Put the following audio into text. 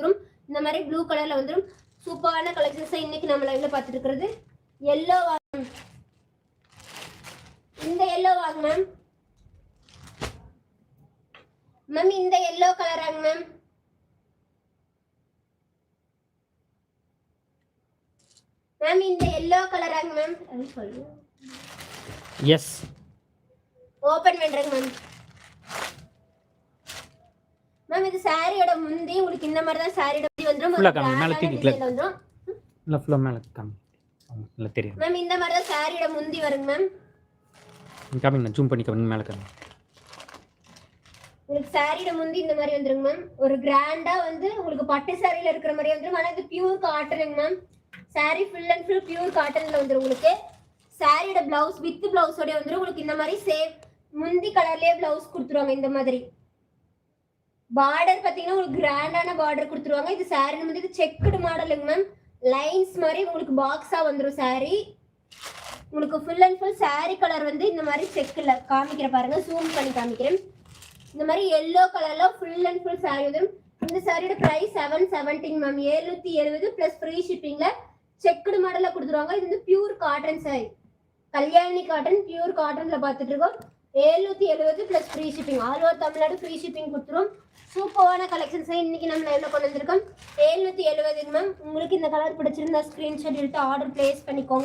கொடுத்துரும். இந்த மாதிரி ப்ளூ கலர்ல வந்துடும். சூப்பரான கலெக்ஷன்ஸ் இன்னைக்கு நம்ம லைவ்ல பார்த்துட்டு இருக்கிறது. எல்லோ இந்த எல்லோ வாங்க மேம். மேம் இந்த எல்லோ கலராங்க மேம். மேம் இந்த எல்லோ கலராங்க மேம். அது சொல்லுங்க. எஸ் ஓபன் பண்றேங்க மேம். மேம் இது சாரியோட முந்தி உங்களுக்கு இந்த மாதிரி தான் சாரியோட முந்தி வந்துரும். ஃபுல்லா காமி மேல தூக்கி கிளிக் வந்துரும். இல்ல ஃபுல்லா மேல காமி. இல்ல தெரியும். மேம் இந்த மாதிரி தான் சாரியோட முந்தி வருங்க மேம். காமி நான் ஜூம் பண்ணி காமி மேல காமி. உங்களுக்கு சாரியோட முந்தி இந்த மாதிரி வந்துருங்க மேம். ஒரு கிராண்டா வந்து உங்களுக்கு பட்டு சாரியில இருக்கிற மாதிரி வந்துரும். ஆனா இது பியூர் காட்டனுங்க ma'am. Sari full and full pure காட்டன்ல வந்துரும் உங்களுக்கு. சாரியோட பிளவுஸ் வித் பிளவுஸோட வந்துரும். உங்களுக்கு இந்த மாதிரி சேம் முந்தி கலர்லயே பிளவுஸ் கொடுத்துருவாங்க. இந்த மாதிரி பார்டர் பாத்தீங்கன்னா உங்களுக்கு கிராண்டான பார்டர் கொடுத்துருவாங்க. இது சாரி வந்து இது செக்குடு மாடலுங்க மேம். லைன்ஸ் மாதிரி உங்களுக்கு பாக்ஸா வந்துரும் சாரி. உங்களுக்கு full and full sorry colour வந்து இந்த மாதிரி செக்குல காமிக்கிற பாருங்க. ஜூம் பண்ணி காமிக்கிறேன். இந்த மாதிரி எல்லோ கலர்ல ஃபுல் அண்ட் ஃபுல் சாரி வந்துரும். இந்த சாரியோட பிரைஸ் 770 மேம். 770 பிளஸ் ஃப்ரீ ஷிப்பிங்ல செக்குடு மாடல்ல கொடுத்துருவாங்க. இது வந்து pure cotton sari. Kalyani cotton pure காட்டன்ல பார்த்துட்டு இருக்கோம். 770 plus free shipping. All over Tamil Nadu free shipping கொடுத்துரும். சூப்பரான கலெக்ஷன்ஸ் இன்னைக்கு நம்ம லைவ்ல கொண்டு வந்திருக்கோம். 770 மேம். உங்களுக்கு இந்த கலர் பிடிச்சிருந்தா ஸ்கிரீன்ஷாட் எடுத்து ஆர்டர் பிளேஸ் பண்ணிக்கோங்க.